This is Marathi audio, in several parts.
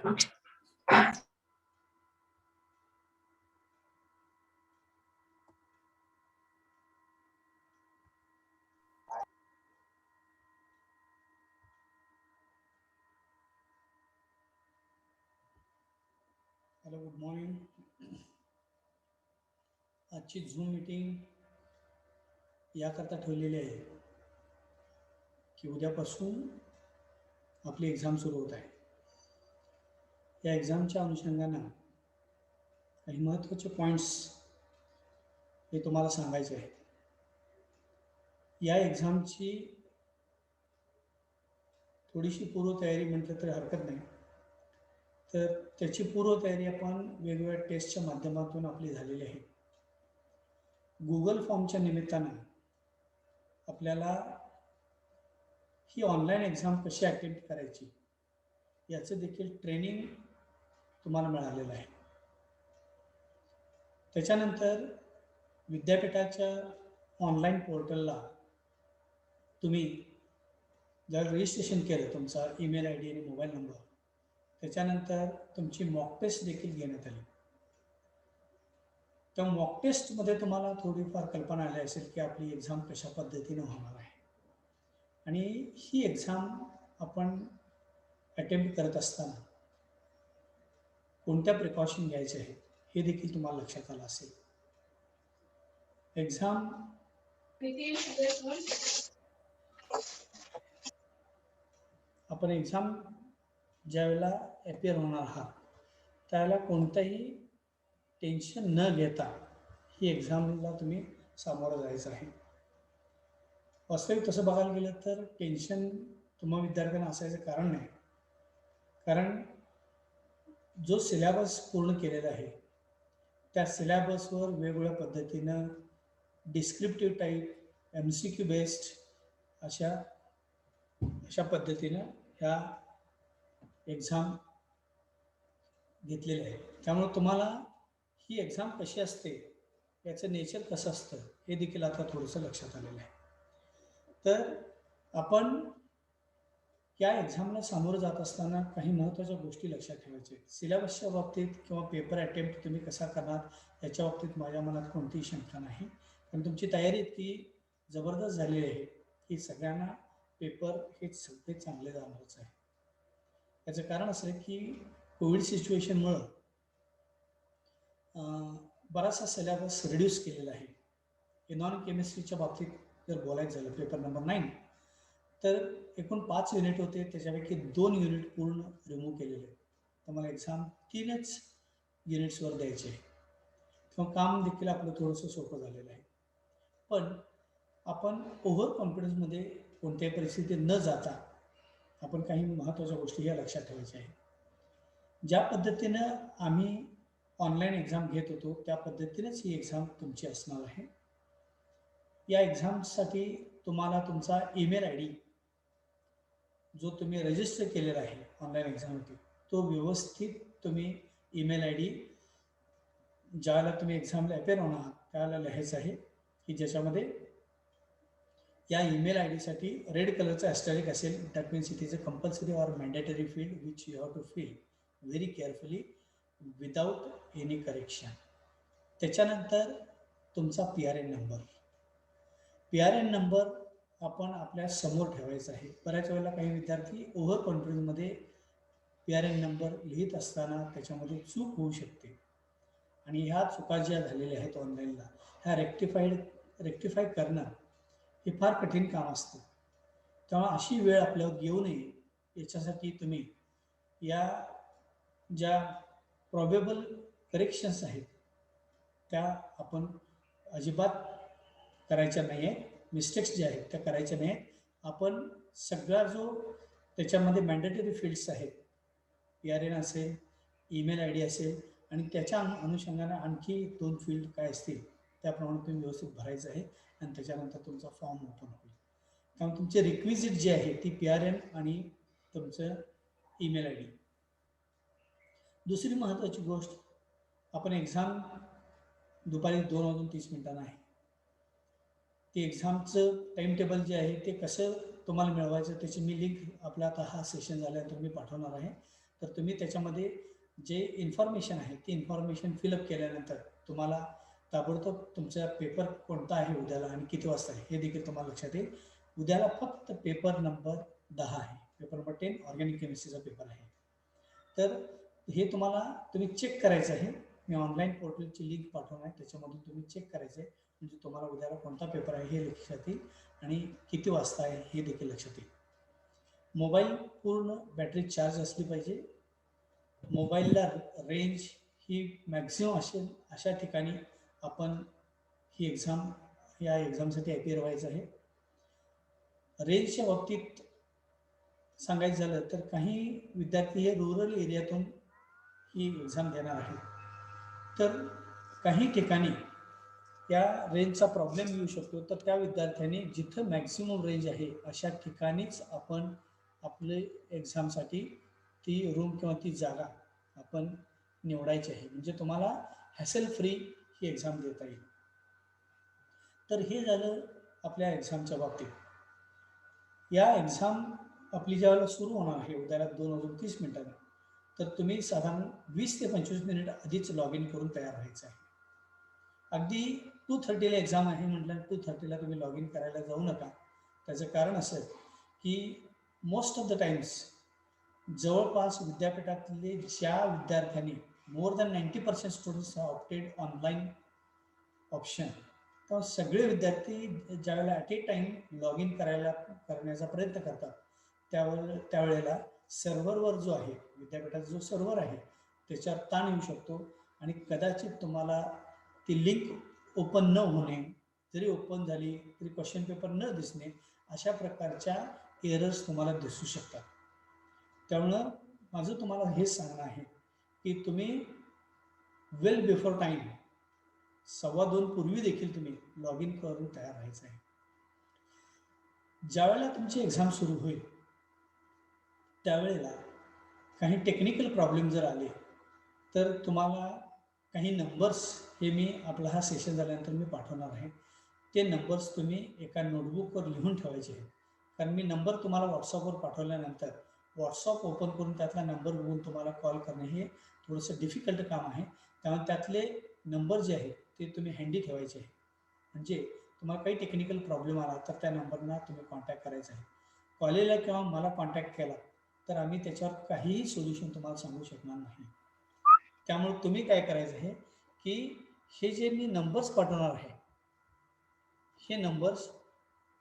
Hello, good morning. आजची झूम मीटिंग याकरता ठेवलेली आहे की उद्यापासून आपली एक्झाम सुरू होत आहे. या एक्झामच्या अनुषंगानं काही महत्त्वाचे पॉईंट्स हे तुम्हाला सांगायचे आहेत. या एक्झामची थोडीशी पूर्वतयारी म्हटलं तरी हरकत नाही. तर त्याची पूर्वतयारी आपण वेगवेगळ्या टेस्टच्या माध्यमातून आपली झालेली आहे. गुगल फॉर्मच्या निमित्तानं आपल्याला ही ऑनलाईन एक्झाम कशी अटेम्प्ट करायची याचं देखील ट्रेनिंग तुम्हाला मिळालेलं आहे. त्याच्यानंतर विद्यापीठाच्या ऑनलाईन पोर्टलला तुम्ही जर रजिस्ट्रेशन केलं तुमचा ईमेल आय डी आणि मोबाईल नंबर, त्याच्यानंतर तुमची मॉक टेस्ट देखील घेण्यात आली. त्या मॉक टेस्टमध्ये तुम्हाला थोडीफार कल्पना आली असेल की आपली एक्झाम कशा पद्धतीने होणार आहे आणि ही एक्झाम आपण अटेम्प्ट करत असताना कोणत्या प्रिकॉशन घ्यायचे आहेत हे देखील तुम्हाला लक्षात आलं असेल. एक्झाम आपण एक्झाम ज्यावेळेला अपियर होणार आहात त्यावेळेला कोणतंही टेन्शन न घेता ही एक्झामला तुम्ही सामोरं जायचं आहे. वास्तविक तसं बघायला गेलं तर टेन्शन तुम्हा विद्यार्थ्यांना असायचं कारण नाही, कारण जो सिलेबस पूर्ण केलेला आहे त्या सिलेबसवर वेगवेगळ्या पद्धतीनं डिस्क्रिप्टिव्ह टाईप, MCQ बेस्ड अशा पद्धतीनं ह्या एक्झाम घेतलेले आहे. त्यामुळे तुम्हाला ही एक्झाम कशी असते, याचं नेचर कसं असतं हे देखील आता थोडंसं लक्षात आलेलं आहे. तर आपण या एक्झामला सामोरं जात असताना काही महत्त्वाच्या गोष्टी लक्षात ठेवायच्या आहेत. सिलेबसच्या बाबतीत किंवा पेपर अटेम्प्ट तुम्ही कसा करणार याच्या बाबतीत माझ्या मनात कोणतीही शंका नाही, कारण तुमची तयारी इतकी जबरदस्त झालेली आहे की सगळ्यांना पेपर हे सगळे चांगले जाणारच आहे. याचं कारण असं आहे की कोविड सिच्युएशनमुळं बराचसा सिलेबस रिड्यूस केलेला आहे. इनॉर्गॅनिक केमिस्ट्रीच्या बाबतीत जर बोलायचं झालं पेपर नंबर 9, तर एकूण 5 युनिट होते, त्याच्यापैकी 2 युनिट पूर्ण रिमूव्ह केलेले आहेत. तर मला एक्झाम 3च युनिट्सवर द्यायचे आहे, किंवा काम देखील आपलं थोडंसं सोपं झालेलं आहे. पण आपण ओव्हर कॉन्फिडन्समध्ये कोणत्याही परिस्थितीत न जाता आपण काही महत्त्वाच्या गोष्टी या लक्षात ठेवायच्या आहेत. ज्या पद्धतीनं आम्ही ऑनलाईन एक्झाम घेत होतो त्या पद्धतीनेच ही एक्झाम तुमची असणार आहे. या एक्झामसाठी तुम्हाला तुमचा ईमेल आय डी जो तुम्ही रजिस्टर केलेला आहे ऑनलाईन एक्झामसाठी तो व्यवस्थित तुम्ही ईमेल आय डी ज्यावेळेला तुम्ही एक्झामला अपेअर होणार आहात त्यावेळेला लिहायचं आहे की ज्याच्यामध्ये या ईमेल आय डीसाठी रेड कलरचं ॲस्टरिक असेल. That means it is a compulsory or mandatory field which you have to fill very carefully without any correction. त्याच्यानंतर तुमचा PRN नंबर. PRN नंबर आपण आपल्या समोर ठेवायचा आहे. बऱ्याच वेळेला काही विद्यार्थी ओव्हर कॉन्फिडन्समध्ये PRN नंबर लिहित असताना त्याच्यामध्ये चूक होऊ शकते आणि ह्या चुका ज्या झालेल्या आहेत ऑनलाईनला ह्या रेक्टिफाय करणं हे फार कठीण काम असतं. तेव्हा अशी वेळ आपल्यावर येऊ नये याच्यासाठी तुम्ही या ज्या प्रॉबेबल करेक्शन्स आहेत त्या आपण अजिबात करायच्या नाही आहेत. मिस्टेक्स ज्या आहेत त्या करायच्या नाही आहेत. आपण सगळा जो त्याच्यामध्ये मॅन्डेटरी फील्ड्स आहेत, PRN असेल, ईमेल आय डी असेल आणि त्याच्या अनुषंगाने आणखी 2 फील्ड काय असतील त्याप्रमाणे तुम्ही व्यवस्थित भरायचं आहे आणि त्याच्यानंतर तुमचा फॉर्म ओपन होईल. त्यामुळे तुमचे रिक्विजिट जे आहे ती PRN आणि तुमचं ईमेल आय डी. दुसरी महत्त्वाची गोष्ट, आपण एक्झाम दुपारी 2:30 आहे. ते एक्झामचं टाईम टेबल जे आहे ते कसं तुम्हाला मिळवायचं त्याची मी लिंक आपला आता हा सेशन झाल्यानंतर मी पाठवणार आहे. तर तुम्ही त्याच्यामध्ये जे इन्फॉर्मेशन आहे ती इन्फॉर्मेशन फिलअप केल्यानंतर तुम्हाला ताबडतोब तुमचा पेपर कोणता आहे उद्याला आणि किती वाजता आहे हे देखील तुम्हाला लक्षात येईल. उद्याला फक्त पेपर नंबर 10 आहे. पेपर नंबर 10 ऑर्गॅनिक केमिस्ट्रीचा पेपर आहे. तर हे तुम्ही चेक करायचं आहे. मी ऑनलाईन पोर्टलची लिंक पाठवणार आहे, त्याच्यामधून तुम्ही चेक करायचं आहे. म्हणजे तुम्हाला उद्याला कोणता पेपर आहे हे लक्षात येईल आणि किती वाजता आहे हे देखील लक्षात येईल. मोबाईल पूर्ण बॅटरी चार्ज असली पाहिजे. मोबाईलला रेंज ही मॅक्झिमम असेल अशा ठिकाणी आपण या एक्झामसाठी अपिअर व्हायचं आहे. रेंजच्या बाबतीत सांगायचं झालं तर काही विद्यार्थी हे रूरल एरियातून ही एक्झाम देणार आहेत. तर काही ठिकाणी या रेंजचा प्रॉब्लेम येऊ शकतो. तर त्या विद्यार्थ्यांनी जिथं मॅक्झिमम रेंज आहे अशा ठिकाणीच आपण आपले एक्झामसाठी ती रूम किंवा ती जागा आपण निवडायची आहे. म्हणजे तुम्हाला हॅसल फ्री ही एक्झाम देता येईल. तर हे झालं आपल्या एक्झामच्या बाबतीत. या एक्झाम आपली ज्यावेळेला सुरू होणार आहे उद्याला 2:30 तर तुम्ही साधारण 20 ते 25 मिनिट आधीच लॉग इन करून तयार व्हायचं आहे. अगदी 2:30ला एक्झाम आहे म्हटलं 2:30ला तुम्ही लॉग इन करायला जाऊ नका. त्याचं कारण असं की मोस्ट ऑफ द टाइम्स जवळपास विद्यापीठातले ज्या विद्यार्थ्यांनी more than 90% students have opted online option, तेव्हा सगळे विद्यार्थी ज्यावेळेला at a time log in करण्याचा प्रयत्न करतात त्यावेळेला सर्व्हरवर जो आहे विद्यापीठाचा जो सर्व्हर आहे त्याच्यावर ताण येऊ शकतो आणि कदाचित तुम्हाला ती लिंक ओपन न होणे, जरी ओपन झाली तरी क्वेश्चन पेपर न दिसणे, अशा प्रकारच्या एरर्स तुम्हाला दिसू शकतात. त्यामुळं माझं तुम्हाला हेच सांगणं आहे की तुम्ही वेल बिफोर टाईम 2:15 पूर्वी देखील तुम्ही लॉग इन करून तयार व्हायचं आहे. ज्यावेळेला तुमची एक्झाम सुरू होईल त्यावेळेला काही टेक्निकल प्रॉब्लेम जर आले तर तुम्हाला काही नंबर्स हे मी आपला हा सेशन झाल्यानंतर मी पाठवणार आहे. ते नंबर्स तुम्ही एका नोटबुकवर लिहून ठेवायचे आहेत. कारण मी नंबर तुम्हाला व्हॉट्सअपवर पाठवल्यानंतर व्हॉट्सअप ओपन करून त्यातला नंबर बघून तुम्हाला कॉल करणे हे थोडंसं डिफिकल्ट काम आहे. त्यामुळे त्यातले नंबर जे आहेत ते तुम्ही हँडी ठेवायचे आहे. म्हणजे तुम्हाला काही टेक्निकल प्रॉब्लेम आला तर त्या नंबरना तुम्ही कॉन्टॅक्ट करायचा आहे. कॉलेजला किंवा मला कॉन्टॅक्ट केला तर आम्ही त्याच्यावर काहीही सोल्युशन तुम्हाला सांगू शकणार नाही. त्यामुळे तुम्ही काय करायचं आहे की हे जे मी नंबर्स पाठवणार आहे हे नंबर्स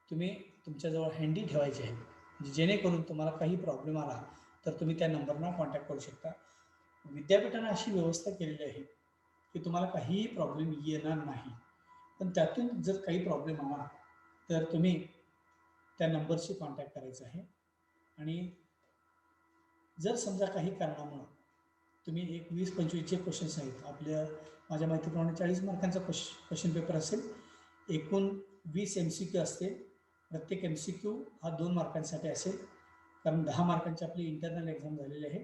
तुम्ही तुमच्याजवळ हँडी ठेवायचे आहेत. म्हणजे जेणेकरून तुम्हाला काही प्रॉब्लेम आला तर तुम्ही त्या नंबरना कॉन्टॅक्ट करू शकता. विद्यापीठाने अशी व्यवस्था केलेली आहे की तुम्हाला काहीही प्रॉब्लेम येणार नाही. पण त्यातून जर काही प्रॉब्लेम आला तर तुम्ही त्या नंबरशी कॉन्टॅक्ट करायचं आहे. आणि जर समजा काही कारणामुळं तुम्ही एक 20-25 क्वेश्चन्स आहेत माझ्या माहितीप्रमाणे 40 मार्कांचा क्वेश्चन पेपर असेल. एकूण 20 MCQ असते. प्रत्येक MCQ हा 2 मार्कांसाठी असेल. कारण 10 मार्कांची आपली इंटरनल एक्झाम झालेली आहे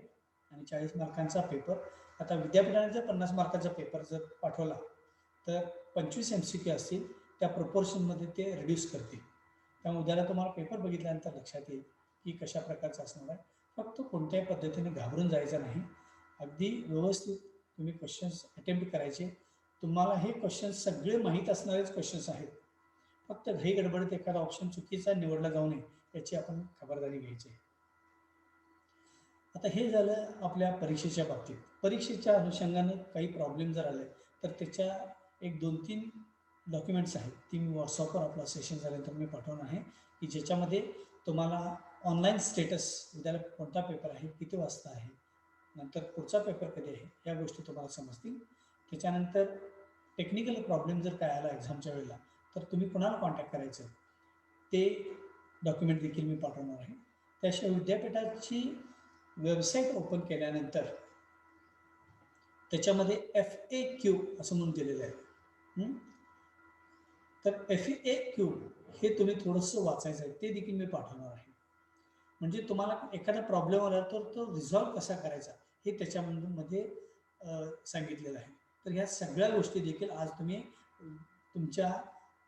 आणि 40 मार्कांचा पेपर. आता विद्यापीठाने जर 50 मार्कांचा पेपर जर पाठवला तर 25 MCQ असतील. त्या प्रपोर्शनमध्ये ते रिड्यूस करतील. त्यामुळे उद्याला तुम्हाला पेपर बघितल्यानंतर लक्षात येईल की कशा प्रकारचा असणार आहे. फक्त कोणत्याही पद्धतीने घाबरून जायचं नाही. अगदी व्यवस्थित तुम्ही क्वेश्चन्स अटेम्प्ट करायचे. तुम्हाला हे क्वेश्चन्स सगळे माहीत असणारेच क्वेश्चन्स आहेत. फक्त घाई गडबडीत एखादा ऑप्शन चुकीचा निवडला जाऊ नये याची आपण खबरदारी घ्यायची. आता हे झालं आपल्या परीक्षेच्या बाबतीत. परीक्षेच्या अनुषंगाने काही प्रॉब्लेम जर आले तर त्याच्या एक 2-3 डॉक्युमेंट्स आहेत ती मी व्हॉट्सअपवर आपला सेशन झाल्यानंतर मी पाठवणार आहे की ज्याच्यामध्ये तुम्हाला ऑनलाईन स्टेटस उद्याला कोणता पेपर आहे, किती वाजता आहे, नंतर पुढचा पेपर कधी आहे या गोष्टी तुम्हाला समजतील. त्याच्यानंतर टेक्निकल प्रॉब्लेम जर काय आला एक्झामच्या वेळेला तर तुम्ही कोणाला कॉन्टॅक्ट करायचं ते डॉक्युमेंट देखील मी पाठवणार आहे. त्याशिवाय विद्यापीठाची वेबसाईट ओपन केल्यानंतर त्याच्यामध्ये FAQ असं म्हणून दिलेलं आहे. तर FAQ हे तुम्ही थोडंसं वाचायचं आहे, ते देखील मी पाठवणार आहे. म्हणजे तुम्हाला एखादा प्रॉब्लेम आला तर तो रिझॉल्व कसा करायचा हे त्याच्यामध्ये सांगितलेलं आहे. तर ह्या सगळ्या गोष्टी देखील आज तुम्ही तुमच्या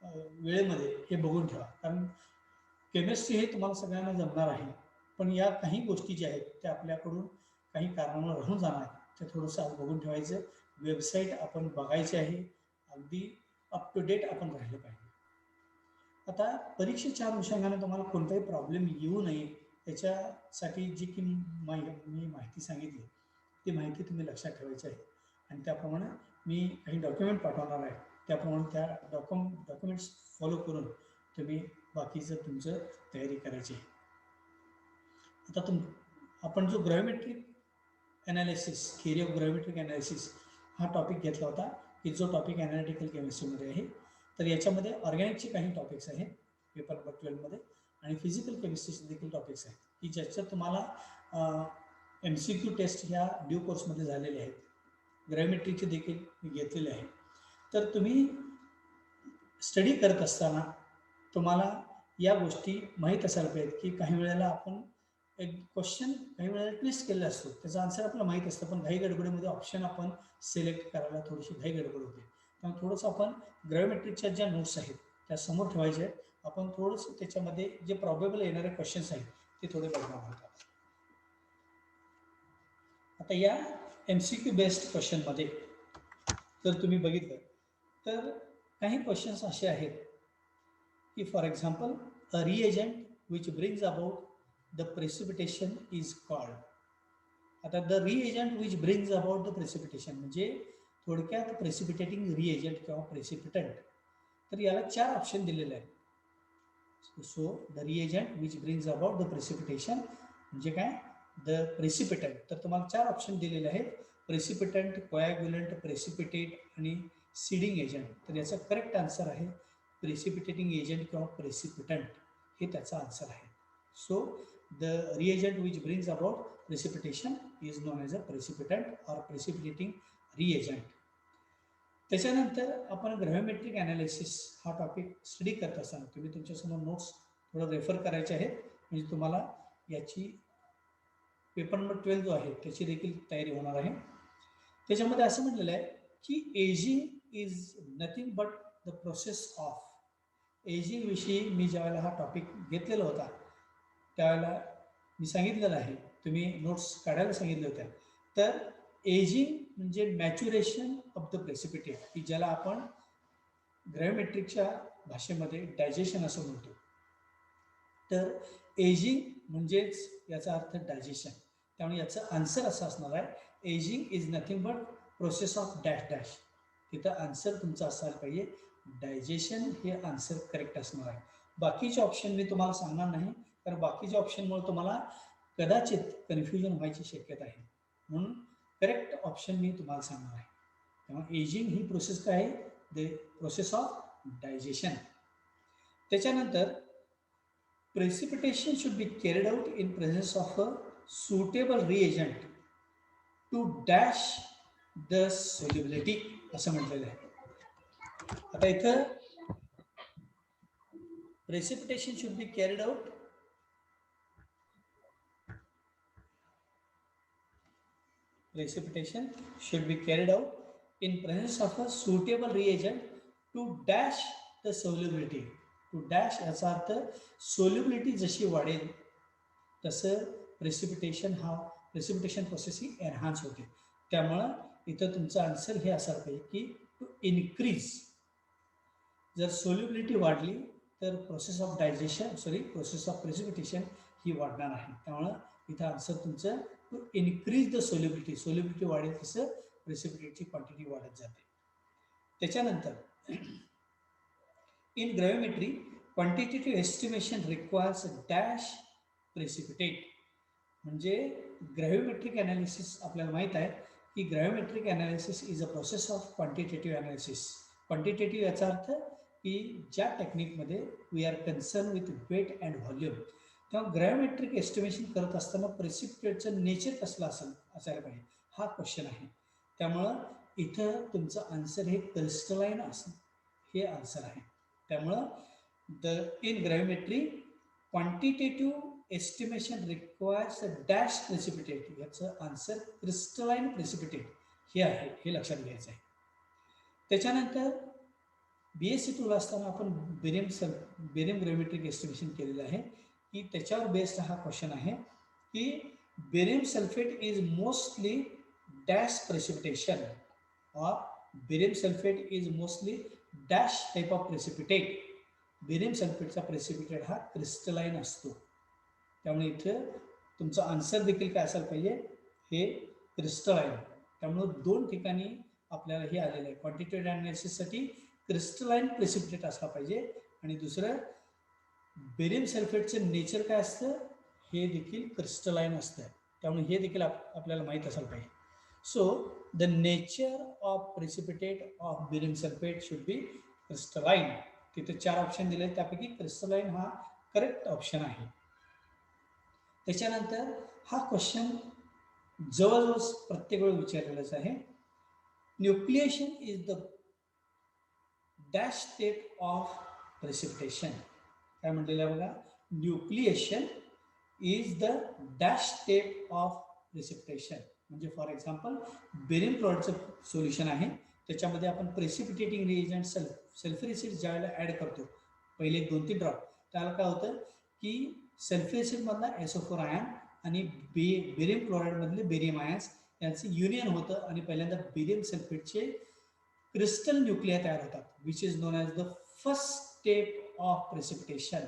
वेळेमध्ये हे बघून ठेवा. कारण केमिस्ट्री हे तुम्हाला सगळ्यांना जमणार आहे, पण या काही गोष्टी ज्या आहेत त्या आपल्याकडून काही कारणामुळे राहून जाणार ते थोडंसं आज बघून ठेवायचं. वेबसाईट आपण बघायची आहे, अगदी अप टू डेट आपण राहिलं पाहिजे. आता परीक्षेच्या अनुषंगाने तुम्हाला कोणताही प्रॉब्लेम येऊ नये त्याच्यासाठी जी की मी माहिती सांगितली ती माहिती तुम्ही लक्षात ठेवायची आहे आणि त्याप्रमाणे मी काही डॉक्युमेंट पाठवणार आहे, त्याप्रमाणे त्या डॉक्युमेंट्स फॉलो करून तुम्ही बाकीचं तुमचं तयारी करायची आहे. आता आपण जो gravimetric analysis, theory of gravimetric analysis हा टॉपिक घेतला होता की जो टॉपिक ॲनालिटिकल केमिस्ट्रीमध्ये आहे. तर याच्यामध्ये ऑर्गॅनिकचे काही टॉपिक्स आहेत पेपर नंबर 12मध्ये आणि फिजिकल केमिस्ट्रीचे देखील टॉपिक्स आहेत की ज्याच्यात तुम्हाला MCQ टेस्ट ह्या ड्यू कोर्समध्ये झालेले आहेत. ग्रॅव्हिमेट्रीचे देखील मी घेतलेले आहे. तर तुम्ही स्टडी करत असताना तुम्हाला या गोष्टी माहीत असायला पाहिजेत की काही वेळेला आपण एक क्वेश्चन काही वेळेला ट्विस्ट केलेला असतो, त्याचा आन्सर आपल्याला माहीत असतं, पण घाई गडबडीमध्ये ऑप्शन आपण सिलेक्ट करायला थोडीशी घाई गडबड होते. त्यामुळे थोडंसं आपण ग्रॅव्हिमेट्रिकच्या ज्या नोट्स आहेत त्या समोर ठेवायच्या आहेत. आपण थोडंसं त्याच्यामध्ये जे प्रॉबेबल येणारे क्वेश्चन्स आहेत ते थोडे बघणार आहोत. आता या MCQ बेस्ड क्वेश्चनमध्ये जर तुम्ही बघितलं तर काही क्वेश्चन्स असे आहेत की for example a reagent which brings about the precipitation is called. आता the reagent which brings about the precipitation म्हणजे थोडक्यात प्रेसिपिटेटिंग रिएजंट किंवा प्रेसिपिटंट. तर याला 4 ऑप्शन दिलेले आहेत. So the reagent which brings about the precipitation म्हणजे काय, द प्रेसिपिटंट. तर तुम्हाला 4 ऑप्शन दिलेले आहेत, प्रेसिपिटंट, कोॲग्युलंट, प्रेसिपिटेट आणि सीडिंग एजंट. तर याचा करेक्ट आन्सर आहे प्रेसिपिटेटिंग एजंट किंवा प्रेसिपिटंट, हे त्याचा आन्सर आहे. So the reagent which brings about precipitation is known as a precipitant or precipitating reagent. त्याच्यानंतर आपण ग्रॅव्हिमेट्रिक ॲनालिसिस हा टॉपिक स्टडी करत असताना तुम्ही तुमच्यासमोर नोट्स थोडं रेफर करायचे आहेत, म्हणजे तुम्हाला याची पेपर नंबर 12 जो आहे त्याची देखील तयारी होणार आहे. त्याच्यामध्ये असं म्हटलेलं आहे की ageing is nothing but the process of. Ageing विषयी मी ज्यावेळेला हा टॉपिक घेतलेला होता त्यावेळेला मी सांगितलेलं आहे, तुम्ही नोट्स काढायला सांगितल्या होत्या. तर एजिंग म्हणजे मॅच्युरेशन ऑफ द प्रेसिपिटेट, की ज्याला आपण ग्रॅव्हिमेट्रिकच्या भाषेमध्ये डायजेशन असं म्हणतो. तर एजिंग म्हणजेच याचा अर्थ डायजेशन. त्यामुळे याचं आन्सर असं असणार आहे, ageing is nothing but process of dash dash. तिथं आन्सर तुमचं असायला पाहिजे डायजेशन, हे आन्सर करेक्ट असणार आहे. बाकीचे ऑप्शन मी तुम्हाला सांगणार नाही, कारण बाकीच्या ऑप्शनमुळे तुम्हाला कदाचित कन्फ्युजन व्हायची शक्यता आहे, म्हणून करेक्ट ऑप्शन मी तुम्हाला सांगणार आहे. त्यामुळे एजिंग ही प्रोसेस काय आहे, द प्रोसेस ऑफ डायजेशन. त्याच्यानंतर precipitation should be carried out in presence of a suitable reagent to dash the solubility असं म्हटलेलं आहे. आता इथं precipitation should be carried out precipitation should be carried out in presence of a suitable reagent to dash the solubility. To dash याचा अर्थ solubility जशी वाढेल तसं प्रेसिपिटेशन प्रोसेस ही एनहान्स होते. त्यामुळं इथं तुमचं आन्सर हे असायला पाहिजे की टू इन्क्रीज. जर सोल्युबिलिटी वाढली तर प्रोसेस ऑफ प्रेसिपिटेशन ही वाढणार आहे. त्यामुळं इथं आन्सर तुमचं to increase the solubility. Solubility वाढेल तसं प्रेसिपिटेटची क्वांटिटी वाढत जाते. त्याच्यानंतर in gravimetry quantitative estimation requires dash precipitate. म्हणजे ग्रॅव्हिमेट्रिक ॲनालिसिस आपल्याला माहीत आहे की gravimetric analysis is a process of quantitative analysis. Quantitative याचा अर्थ की ज्या टेक्निकमध्ये we are concern with weight and volume. तेव्हा ग्रॅव्हिमेट्रिक एस्टिमेशन करत असताना प्रेसिपिटेटचं नेचर कसलं असायला पाहिजे हा क्वेश्चन आहे. त्यामुळं इथं तुमचं आन्सर हे क्रिस्टलाइन असं हे आन्सर आहे. त्यामुळं in gravimetry quantitative estimation requires dash precipitate, याचं आन्सर क्रिस्टलाइन प्रेसिपिटेट हे आहे, हे लक्षात घ्यायचं आहे. त्याच्यानंतर BSc 2 असताना आपण बेरियम ग्रॅव्हिमेट्रिक एस्टिमेशन केलेलं आहे की त्याच्यावर बेस्ड हा क्वेश्चन आहे की barium sulfate is mostly dash precipitation, or barium sulfate is mostly dash type of precipitate. Barium सल्फेटचा प्रेसिपिटेट हा क्रिस्टलाइन असतो. त्यामुळे इथे तुमचा आन्सर देखील काय असायला पाहिजे, हे क्रिस्टलाइन. त्यामुळे दोन ठिकाणी आपल्याला हे आलेलं आहे. क्वांटिटेटिव्ह अनालिसिससाठी क्रिस्टलाइन प्रेसिपिटेट असला पाहिजे, आणि दुसरं बेरियम सल्फेटचं नेचर काय असतं, हे देखील क्रिस्टलाइन असतं. त्यामुळे हे देखील आपल्याला माहीत असायला पाहिजे. So the nature of precipitate of barium sulphate should be crystalline. तिथे 4 ऑप्शन दिले, त्यापैकी क्रिस्टलाइन हा करेक्ट ऑप्शन आहे. त्याच्यानंतर हा क्वेश्चन जवळजवळ प्रत्येक वेळी विचारलेलाच आहे. Nucleation is the dash step of precipitation. काय म्हटलेलं आहे बघा, nucleation is the dash step of precipitation. म्हणजे फॉर एक्झाम्पल बेरियम क्लोराईडचं सोल्युशन आहे, त्याच्यामध्ये आपण प्रेसिपिटेटिंग रिएजंट सल्फ्युरिक ॲसिड ज्यावेळेला ॲड करतो, पहिले 2-3 ड्रॉप, त्याला काय होतं की सल्फ्युरिक ॲसिडमधला SO4 आयन आणि बेरियम क्लोराईडमधले बेरियम आयन्स यांचं युनियन होतं, आणि पहिल्यांदा बेरियम सल्फेटचे क्रिस्टल न्यूक्लिया तयार होतात, which is known as the first step of precipitation.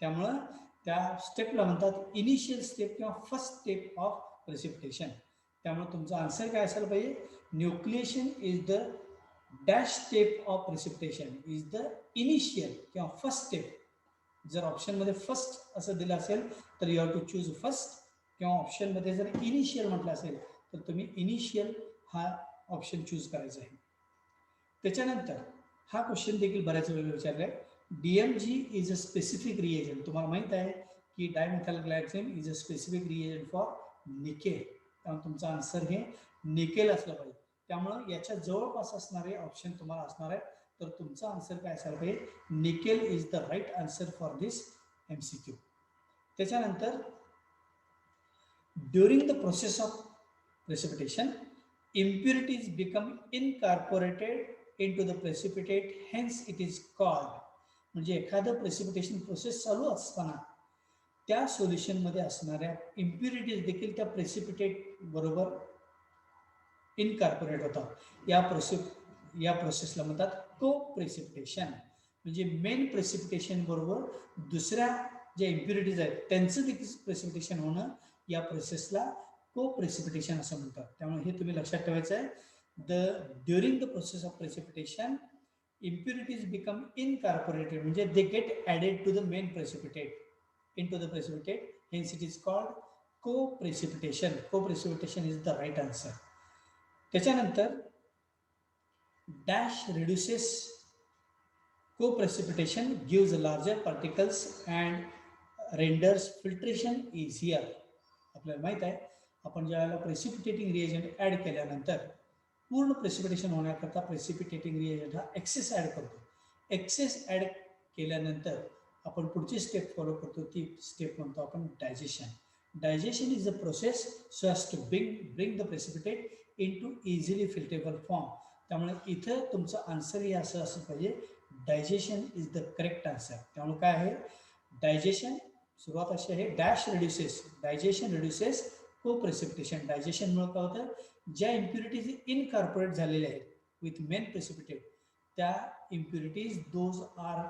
त्यामुळं त्या स्टेपला म्हणतात इनिशियल स्टेप किंवा फर्स्ट स्टेप ऑफ प्रेसिपिटेशन. त्यामुळे तुमचा आन्सर काय असायला पाहिजे, nucleation is the dash step of precipitation is the initial किंवा फर्स्ट स्टेप. जर ऑप्शनमध्ये फर्स्ट असं दिलं असेल तर you have to choose first, किंवा ऑप्शनमध्ये जर इनिशियल म्हटलं असेल तर तुम्ही इनिशियल हा ऑप्शन चूज करायचा आहे. त्याच्यानंतर हा क्वेश्चन देखील बऱ्याच वेळेला विचारला आहे. DMG is a specific reagent. तुम्हाला माहित आहे की dimethyl glycine is a specific reagent for nickel. त्यामुळे तुमचा आन्सर हे निकेल असलं पाहिजे. त्यामुळं याच्या जवळपास असणारे ऑप्शन तुम्हाला असणार आहे, तर तुमचा आन्सर काय असायला पाहिजे, nickel is the right answer for this MCQ. त्याच्यानंतर during the process of precipitation impurities become incorporated into the precipitate, hence it is called. म्हणजे एखादं प्रेसिपिटेशन प्रोसेस चालू असताना त्या सोल्युशनमध्ये असणाऱ्या इम्प्युरिटीज देखील त्या प्रेसिपिटेट बरोबर इनकॉर्पोरेट होतात. या प्रोसेसला म्हणतात को प्रेसिपिटेशन. म्हणजे मेन प्रेसिपिटेशन बरोबर दुसऱ्या ज्या इम्प्युरिटीज आहेत त्यांचं देखील प्रेसिपिटेशन होणं या प्रोसेसला को प्रेसिपिटेशन असं म्हणतात. त्यामुळे हे तुम्ही लक्षात ठेवायचं आहे. During the process of precipitation impurities become incorporated, म्हणजे they get added to the main precipitate, into the precipitate, hence it is called co-precipitation. Co-precipitation is the right answer. त्याच्यानंतर dash reduces co-precipitation gives larger particles and renders filtration easier. आपल्याला माहित आहे, आपण ज्यावेळेला प्रेसिपिटेटिंग रिएजंट ॲड केल्यानंतर पूर्ण प्रेसिपिटेशन होण्याकरता प्रेसिपिटेटिंग रिएजंट हा एक्सेस ॲड करतो. एक्सेस ॲड केल्यानंतर आपण पुढची स्टेप फॉलो करतो, ती स्टेप म्हणतो आपण digestion. Digestion is the process so as to bring the precipitate into easily filtable form. त्यामुळे इथं तुमचं आन्सरही असं असं पाहिजे, digestion is the correct answer. त्यामुळे काय आहे, डायजेशन सुरुवात अशी आहे, dash reduces, digestion reduces co precipitation. डायजेशनमुळे काय होतं, ज्या इम्प्युरिटीज इनकॉर्पोरेट झालेल्या आहेत विथ मेन प्रेसिपिटेट, त्या impurities those are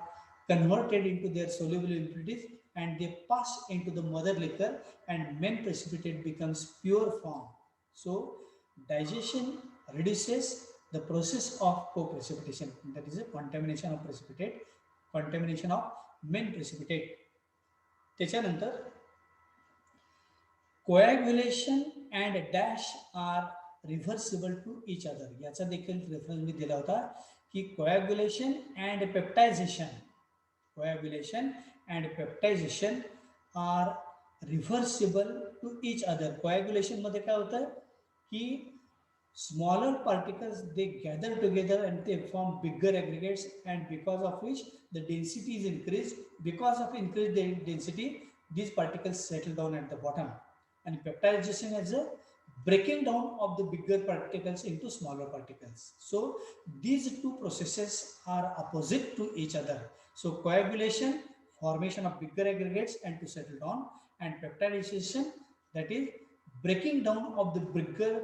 converted into their soluble impurities and they pass in to the mother liquor and main precipitate becomes pure form. So digestion reduces the process of co precipitation, that is a contamination of precipitate, contamination of main precipitate. त्याच्यानंतर coagulation and dash are reversible to each other. याचा देखील रेफरन्स मी दिला होता की coagulation and peptization, coagulation and peptization are reversible to each other. कोॲग्युलेशनमध्ये काय होतं की smaller particles they gather together and they form bigger aggregates, and because of which the density is increased. Because of increased density, these particles settle down at the bottom. And peptidization is a breaking down of the bigger particles into smaller particles. So these two processes are opposite to each other. So coagulation, formation of bigger aggregates and to settle down, and peptidization, that is breaking down of the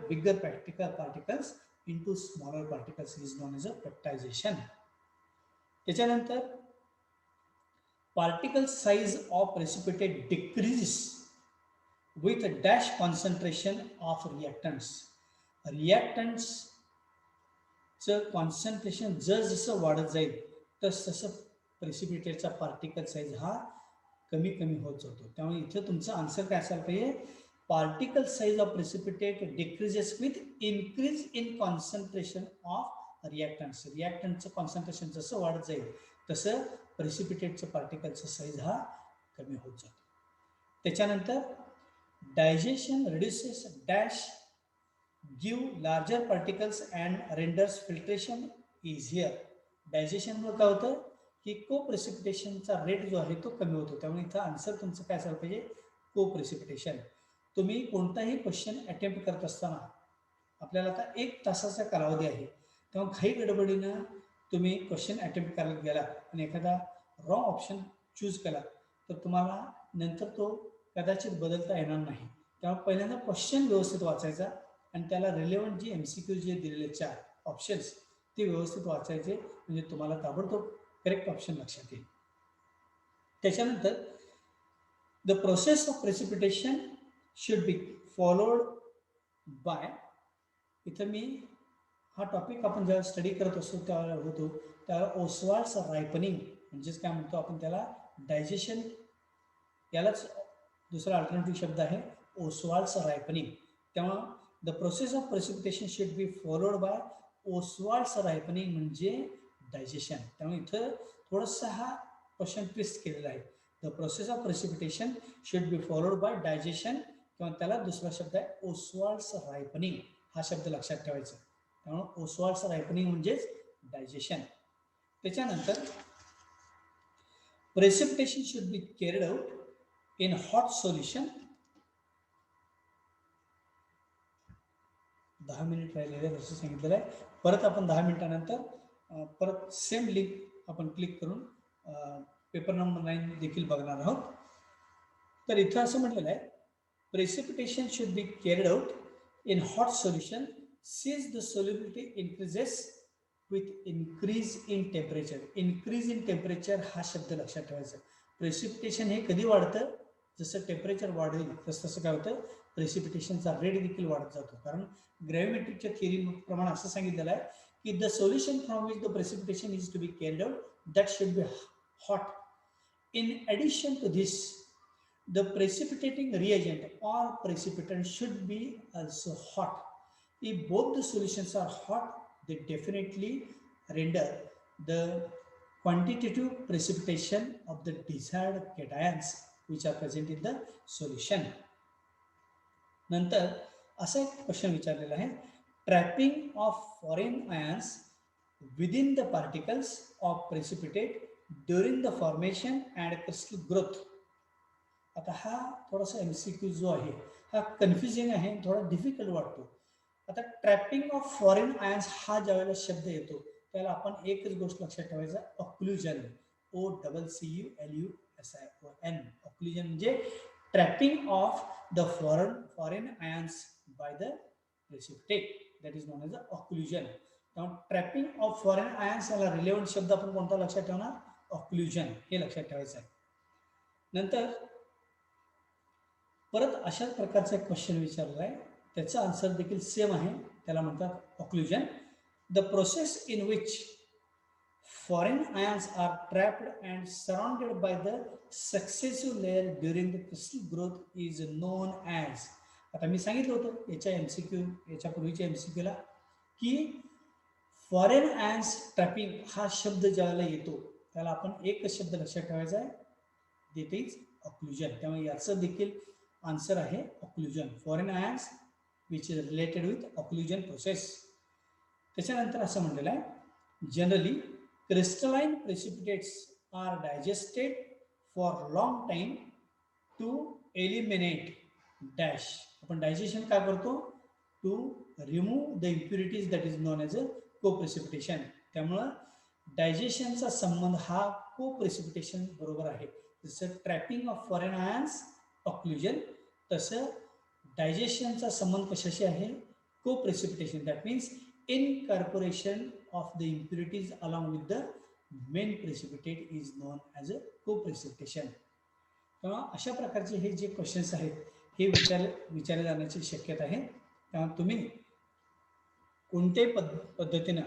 bigger particles into smaller particles is known as a peptization. त्याच्यानंतर particle size of precipitate decreases with a dash concentration of reactants. Reactants concentration जसं वाढत जाईल तसं प्रेसिपिटेटचा पार्टिकल साईज हा कमी कमी होत जातो. त्यामुळे इथे तुमचं आन्सर काय असायला पाहिजे, particle size of precipitate decreases with increase in concentration of reactants. रिॲक्टंटचं कॉन्सन्ट्रेशन जसं वाढत जाईल तसं प्रेसिपिटेटचं पार्टिकलचं साईज हा कमी होत जातो. त्याच्यानंतर digestion reduces dash give larger particles and renders filtration easier. डायजेशनमुळे काय होतं की को प्रेसिपिटेशनचा रेट जो आहे तो कमी होतो. त्यामुळे इथं आन्सर तुमचं काय असायला पाहिजे, को प्रेसिपिटेशन. तुम्ही कोणताही क्वेश्चन अटेम्प्ट करत असताना आपल्याला आता 1 तासाचा कालावधी आहे, तेव्हा काही गडबडीनं तुम्ही क्वेश्चन अटेम्प्ट करायला गेला आणि एखादा रॉंग ऑप्शन चूज केला तर तुम्हाला नंतर तो कदाचित बदलता येणार नाही. त्यामुळे पहिल्यांदा क्वेश्चन व्यवस्थित वाचायचा आणि त्याला रिलेव्हंट जी MCQ जे दिलेले 4 ऑप्शन्स ते व्यवस्थित वाचायचे, म्हणजे तुम्हाला ताबडतोब करेक्ट ऑप्शन लक्षात येईल. त्याच्यानंतर the process of precipitation should be followed bye, इथं मी हा टॉपिक आपण जेव्हा स्टडी करत असतो त्यावेळेला होतो त्याला ओसवाल्ड्स रायपनिंग म्हणजेच काय म्हणतो आपण त्याला डायजेशन, यालाच दुसरा अल्टरनेटिव्ह शब्द आहे ओसवाल्ड्स रायपनिंग. त्यामुळे the process of precipitation should be followed by Ostwald's ripening म्हणजे डायजेशन. त्यामुळे इथं थोडंसं हा क्वेश्चन ट्विस्ट केलेला आहे. The process of precipitation should be followed by digestion किंवा त्याला दुसरा शब्द आहे ओसवाल्ड्स रायपनिंग, हा शब्द लक्षात ठेवायचा. त्यामुळे ओसवाल्ड्स रायपनिंग म्हणजेच डायजेशन. त्याच्यानंतर precipitation should B carried out in hot solution. 10 minute राहिलेले आहे जसं सांगितलेलं आहे. परत आपण 10 मिनिटानंतर परत सेम लिंक आपण क्लिक करून पेपर नंबर 9 देखील बघणार आहोत. तर इथं असं म्हटलेलं आहे, precipitation should B carried out in hot solution since the solubility increases with increase in temperature. Increase in temperature हा शब्द लक्षात ठेवायचा. प्रेसिपिटेशन हे कधी वाढतं, जसं टेम्परेचर वाढेल तसं काय होतं, प्रेसिपिटेशनचा रेट देखील वाढत जातो. कारण ग्रॅव्हिमेट्रिकच्या थिअरीप्रमाणे असं सांगितलेलं आहे की the solution from which the precipitation is to be carried out that should be hot. In addition to this the precipitating reagent or precipitant should be also hot. If both the solutions are hot, they definitely render the quantitative precipitation of the desired cations which are present in the solution. नंतर असा एक क्वेश्चन विचारलेला आहे, trapping of foreign ions within the particles of precipitate during the formation and crystal growth. आता हा थोडासा MCQ जो आहे हा कन्फ्युजिंग आहे, थोडा डिफिकल्ट वाटतो. आता ट्रॅपिंग ऑफ फॉरेन आयन्स हा ज्यावेळेला शब्द येतो त्याला आपण एकच गोष्ट लक्षात ठेवायचा, ऑक्लुजन. OCCULUSION. ऑक्लुजन म्हणजे trapping of the foreign ions by the precipitate, that is known as the occlusion. त्यामुळे ट्रॅपिंग ऑफ फॉरेन आयन्स याला रिलेव्हंट शब्द आपण कोणता लक्षात ठेवणार, ऑक्लुजन हे लक्षात ठेवायचं आहे. नंतर परत अशाच प्रकारचा एक क्वेश्चन विचारला आहे, त्याचा आन्सर देखील सेम आहे, त्याला म्हणतात occlusion. The process in which foreign ions are trapped and surrounded by the successive layer during the crystal growth is known as. आता मी सांगितलं होतं याच्या MCQ, याच्या पूर्वीच्या MCQला की फॉरेन आयन्स ट्रॅपिंग हा शब्द ज्यावेळेला येतो त्याला आपण एकच शब्द लक्षात ठेवायचा आहे, दॅट इज ऑक्लुजन. त्यामुळे याचं देखील आन्सर आहे occlusion. Foreign ions which is related with occlusion process. त्याच्यानंतर असं म्हटलेलं आहे, generally crystalline precipitates are digested for long time to eliminate dash. आपण डायजेशन काय करतो, to remove the impurities, that is known as a coprecipitation. त्यामुळं डायजेशनचा संबंध हा को प्रेसिपिटेशन बरोबर आहे. जसं trapping of foreign ions occlusion, तसं डायजेशनचा संबंध कशाशी आहे? को precipitation, that means incorporation of the impurities along with the main precipitate is known as a को प्रेसिपिटेशन. तेव्हा अशा प्रकारचे हे जे क्वेश्चन्स आहेत हे विचारले जाण्याची शक्यता आहे. तेव्हा तुम्ही कोणत्याही पद्धतीनं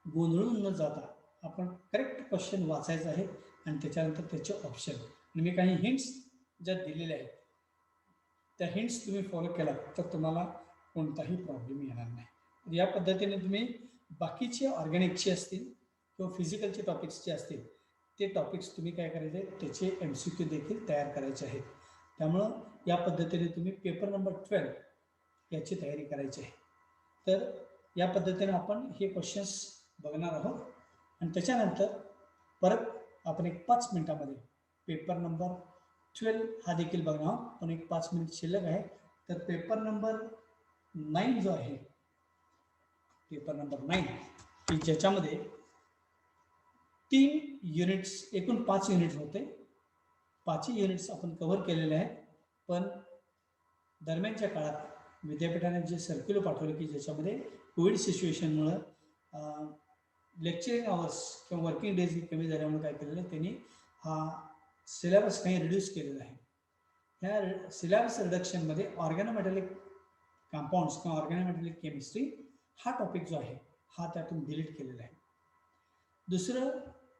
गोंधळून न जाता आपण करेक्ट क्वेश्चन वाचायचं आहे आणि त्याच्यानंतर त्याचे ऑप्शन, आणि मी काही हिंट्स ज्या दिलेल्या आहेत त्या हिंट्स तुम्ही फॉलो केला तर तुम्हाला कोणताही प्रॉब्लेम येणार नाही. या पद्धतीने तुम्ही बाकीचे ऑर्गॅनिकचे असतील किंवा फिजिकलचे टॉपिक्स जे असतील ते टॉपिक्स तुम्ही काय करायचे, त्याचे MCQ देखील तयार करायचे आहेत. त्यामुळं या पद्धतीने तुम्ही पेपर नंबर 12 याची तयारी करायची आहे. तर या पद्धतीने आपण हे क्वेश्चन्स बघणार आहोत आणि त्याच्यानंतर परत आपण एक 5 मिनिटामध्ये पेपर नंबर 12 हा देखील बघणार आहोत. पण एक 5 मिनिट शिल्लक आहे. तर पेपर नंबर 9 जो आहे, पेपर नंबर 9 की ज्याच्यामध्ये 3 युनिट्स, एकूण 5 युनिट्स होते. 5 युनिट्स आपण कव्हर केलेले आहेत. पण दरम्यानच्या काळात विद्यापीठाने जे सर्क्युलर पाठवले की ज्याच्यामध्ये कोविड सिच्युएशनमुळं लेक्चरिंग आवर्स किंवा वर्किंग डेज कमी झाल्यामुळे काय केलेलं आहे, त्यांनी हा सिलेबस काही रिड्यूस केलेला आहे. ह्या सिलेबस रिडक्शनमध्ये ऑर्गॅनोमेटॅलिक कंपाऊंड्स किंवा ऑर्गॅनोमेटॅलिक केमिस्ट्री हा टॉपिक जो आहे हा त्यातून डिलीट केलेला आहे. दुसरं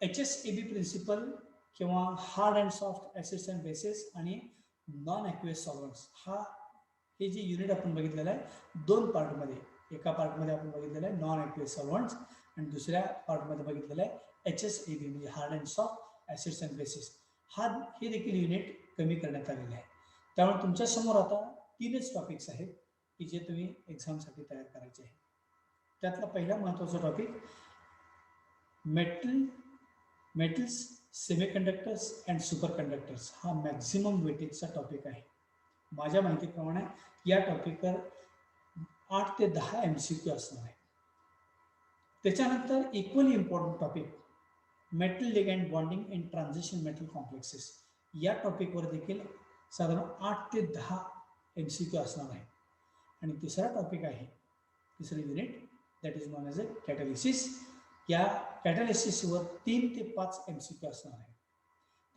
HSAB प्रिन्सिपल किंवा hard and soft acids and bases आणि नॉन ॲक्वेस सॉल्वंट्स, हे जे युनिट आपण बघितलेलं आहे 2 पार्टमध्ये. एका पार्टमध्ये आपण बघितलेलं आहे नॉन ॲक्वेस सॉल्वंट्स आणि दुसऱ्या पार्टमध्ये बघितलेलं आहे HSAB म्हणजे hard and soft acids and bases. हे देखील युनिट कमी करण्यात आलेले आहे. त्यामुळे तुमच्यासमोर आता 3च टॉपिक्स आहेत की जे तुम्ही एक्झामसाठी तयार करायचे आहे. त्यातला पहिला महत्त्वाचा topic metals, semiconductors and super conductors हा मॅक्झिमम वेटेजचा टॉपिक आहे. माझ्या माहितीप्रमाणे या टॉपिकवर 8 ते 10 MCQ असणार आहे. त्याच्यानंतर equally important topic metal ligand bonding in transition metal complexes, या टॉपिकवर देखील साधारण 8 ते 10 MCQ असणार आहे. आणि तिसरा टॉपिक आहे, तिसरं unit that is known as a catalysis. या कॅटॅलिसिसवर 3 ते 5 MCQ असणार आहे.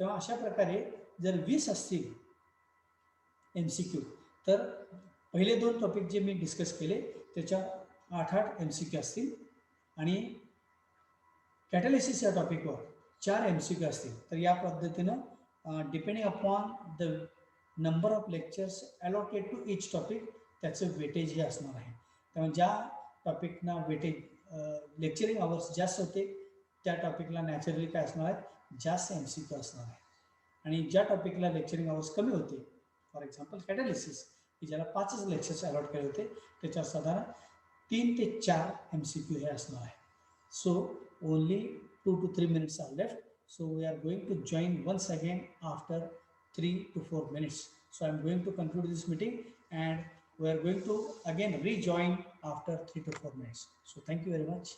तेव्हा अशा प्रकारे जर 20 असतील MCQ तर पहिले 2 टॉपिक जे मी डिस्कस केले त्याच्या 8-8 MCQ असतील आणि कॅटॅलिसिस या टॉपिकवर 4 MCQ असतील. तर या पद्धतीनं depending upon the number of lectures allotted to each topic त्याचं वेटेज हे असणार आहे. त्यामुळे ज्या टॉपिकना वेटेज लेक्चरिंग आवर्स जास्त होते त्या टॉपिकला नॅचरली काय असणार आहे, जास्त MCQ असणार आहे. आणि ज्या टॉपिकला लेक्चरिंग आवर्स कमी होते, फॉर एक्झाम्पल कॅटॅलिसिस की ज्याला 5च लेक्चर्स अलॉट केले होते त्याच्यावर साधारण 3 ते 4 MCQ हे असणार आहे. So only 2 to 3 minutes are left. So we are going to join once again after 3 to 4 minutes. So I am going to conclude this meeting and we are going to again rejoin after 3 to 4 minutes. So thank you very much.